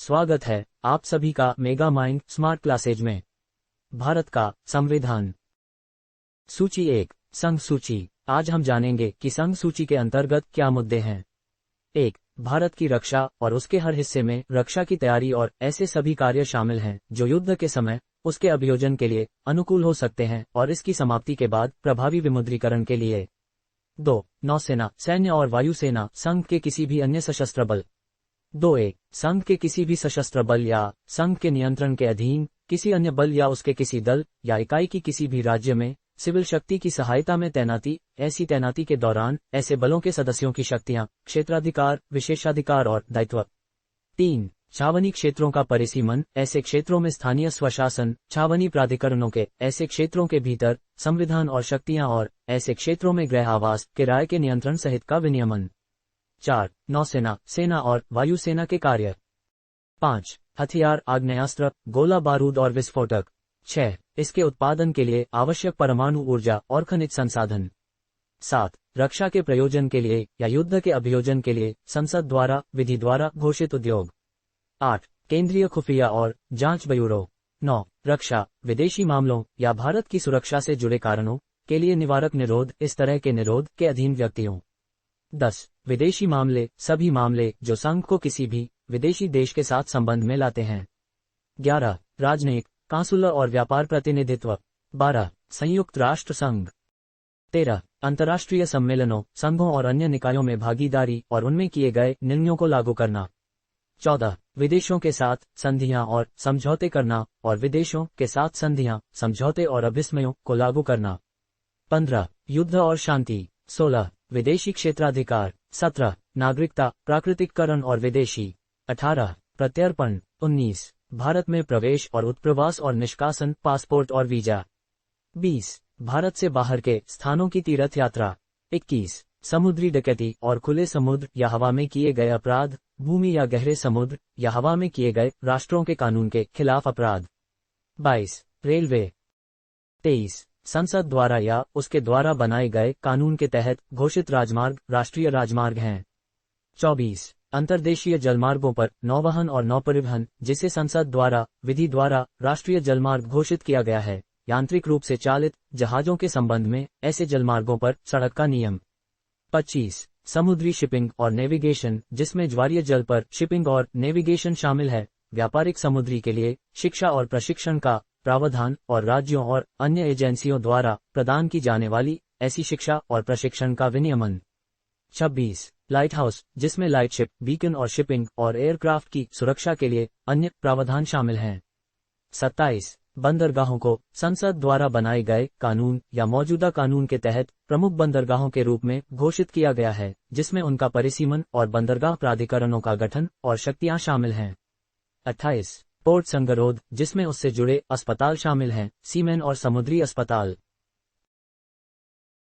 स्वागत है आप सभी का मेगा माइंड स्मार्ट क्लासेज में। भारत का संविधान। सूची 1, संघ सूची। आज हम जानेंगे कि संघ सूची के अंतर्गत क्या मुद्दे हैं। 1. भारत की रक्षा और उसके हर हिस्से में रक्षा की तैयारी और ऐसे सभी कार्य शामिल हैं जो युद्ध के समय उसके अभियोजन के लिए अनुकूल हो सकते हैं और इसकी समाप्ति के बाद प्रभावी विमुद्रीकरण के लिए। 2. नौसेना, सैन्य और वायुसेना संघ के किसी भी अन्य सशस्त्र बल। 2. संघ के किसी भी सशस्त्र बल या संघ के नियंत्रण के अधीन किसी अन्य बल या उसके किसी दल या इकाई की किसी भी राज्य में सिविल शक्ति की सहायता में तैनाती। ऐसी तैनाती के दौरान ऐसे बलों के सदस्यों की शक्तियां, क्षेत्राधिकार, विशेषाधिकार और दायित्व। 3. छावनी क्षेत्रों का परिसीमन, ऐसे क्षेत्रों में स्थानीय स्वशासन, छावनी प्राधिकरणों के ऐसे क्षेत्रों के भीतर संविधान और शक्तियां और ऐसे क्षेत्रों में गृह आवास, किराए के नियंत्रण सहित का विनियमन। 4. नौसेना, सेना और वायुसेना के कार्य। 5. हथियार, आग्नेयास्त्र, गोला बारूद और विस्फोटक। 6. इसके उत्पादन के लिए आवश्यक परमाणु ऊर्जा और खनिज संसाधन। 7. रक्षा के प्रयोजन के लिए या युद्ध के अभियोजन के लिए संसद द्वारा विधि द्वारा घोषित उद्योग। 8. केंद्रीय खुफिया और जांच ब्यूरो। 9. रक्षा, विदेशी मामलों या भारत की सुरक्षा से जुड़े कारणों के लिए निवारक निरोध, इस तरह के निरोध के अधीन व्यक्तियों। 10. विदेशी मामले, सभी मामले जो संघ को किसी भी विदेशी देश के साथ संबंध में लाते हैं। 11. राजनयिक, कांसुलर और व्यापार प्रतिनिधित्व। 12. संयुक्त राष्ट्र संघ। 13. अंतर्राष्ट्रीय सम्मेलनों, संघों और अन्य निकायों में भागीदारी और उनमें किए गए निर्णयों को लागू करना। 14. विदेशों के साथ संधियां और समझौते करना और विदेशों के साथ संधियां, समझौते और अभिस्मयों को लागू करना। 15. युद्ध और शांति। 16. विदेशी क्षेत्राधिकार। 17. नागरिकता, प्राकृतिककरण और विदेशी। 18. प्रत्यर्पण। 19. भारत में प्रवेश और उत्प्रवास और निष्कासन, पासपोर्ट और वीजा। 20. भारत से बाहर के स्थानों की तीर्थ यात्रा। 21. समुद्री डकैती और खुले समुद्र या हवा में किए गए अपराध, भूमि या गहरे समुद्र या हवा में किए गए राष्ट्रों के कानून के खिलाफ अपराध। 22. रेलवे। 23. संसद द्वारा या उसके द्वारा बनाए गए कानून के तहत घोषित राजमार्ग, राष्ट्रीय राजमार्ग हैं। 24. अंतर्देशीय जलमार्गों पर नौवहन और नौपरिवहन, जिसे संसद द्वारा विधि द्वारा राष्ट्रीय जलमार्ग घोषित किया गया है, यांत्रिक रूप से चालित जहाजों के संबंध में ऐसे जलमार्गों पर सड़क का नियम। 25. समुद्री शिपिंग और नेविगेशन, जिसमें ज्वारीय जल पर शिपिंग और नेविगेशन शामिल है, व्यापारिक समुद्री के लिए शिक्षा और प्रशिक्षण का प्रावधान और राज्यों और अन्य एजेंसियों द्वारा प्रदान की जाने वाली ऐसी शिक्षा और प्रशिक्षण का विनियमन। 26. लाइट हाउस, जिसमें लाइट शिप, बीकन और शिपिंग और एयरक्राफ्ट की सुरक्षा के लिए अन्य प्रावधान शामिल हैं। 27. बंदरगाहों को संसद द्वारा बनाए गए कानून या मौजूदा कानून के तहत प्रमुख बंदरगाहों के रूप में घोषित किया गया है, जिसमें उनका परिसीमन और बंदरगाह प्राधिकरणों का गठन और शक्तियां शामिल हैं। 28. पोर्ट संगरोध, जिसमें उससे जुड़े अस्पताल शामिल हैं, सीमेन और समुद्री अस्पताल।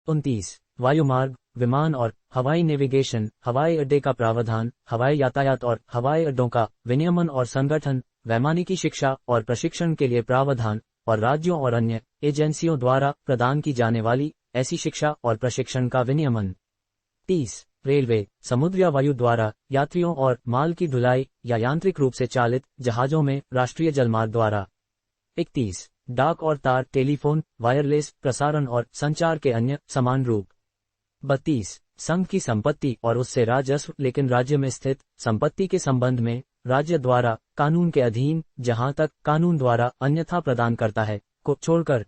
29. वायुमार्ग, विमान और हवाई नेविगेशन, हवाई अड्डे का प्रावधान, हवाई यातायात और हवाई अड्डों का विनियमन और संगठन, वैमानिकी शिक्षा और प्रशिक्षण के लिए प्रावधान और राज्यों और अन्य एजेंसियों द्वारा प्रदान की जाने वाली ऐसी शिक्षा और प्रशिक्षण का विनियमन। 30. रेलवे, समुद्र या वायु द्वारा यात्रियों और माल की ढुलाई या यांत्रिक रूप से चालित जहाजों में राष्ट्रीय जलमार्ग द्वारा। 31. डाक और तार, टेलीफोन, वायरलेस प्रसारण और संचार के अन्य समान रूप। 32. संघ की संपत्ति और उससे राजस्व, लेकिन राज्य में स्थित संपत्ति के संबंध में राज्य द्वारा कानून के अधीन, जहां तक कानून द्वारा अन्यथा प्रदान करता है, को छोड़कर।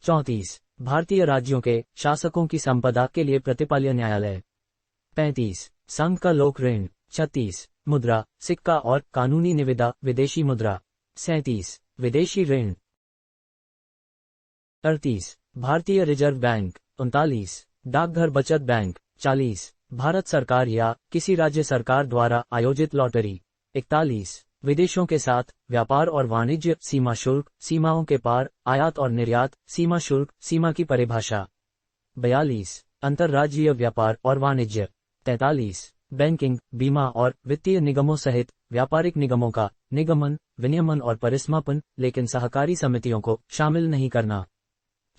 34. भारतीय राज्यों के शासकों की संपदा के लिए प्रतिपाल्य न्यायालय। 35. संघ का लोक ऋण। 36. मुद्रा, सिक्का और कानूनी निविदा, विदेशी मुद्रा। 37. विदेशी ऋण। 38. भारतीय रिजर्व बैंक। 39. डाकघर बचत बैंक। 40. भारत सरकार या किसी राज्य सरकार द्वारा आयोजित लॉटरी। 41. विदेशों के साथ व्यापार और वाणिज्य, सीमा शुल्क, सीमाओं के पार आयात और निर्यात, सीमा शुल्क, सीमा की परिभाषा। 42. अंतर्राज्यीय व्यापार और वाणिज्य। 43. बैंकिंग, बीमा और वित्तीय निगमों सहित व्यापारिक निगमों का निगमन, विनियमन और परिसमापन, लेकिन सहकारी समितियों को शामिल नहीं करना।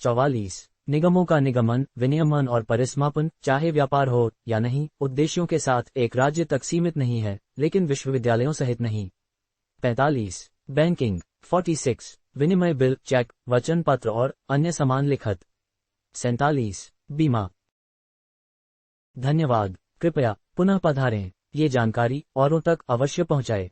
44. निगमों का निगमन, विनियमन और परिसमापन, चाहे व्यापार हो या नहीं, उद्देश्यों के साथ एक राज्य तक सीमित नहीं है, लेकिन विश्वविद्यालयों सहित नहीं। 45 बैंकिंग। 46 विनिमय बिल, चेक, वचन पत्र और अन्य सामान लिखत। 47 बीमा। धन्यवाद। कृपया पुनः पधारें, ये जानकारी औरों तक अवश्य पहुंचाए।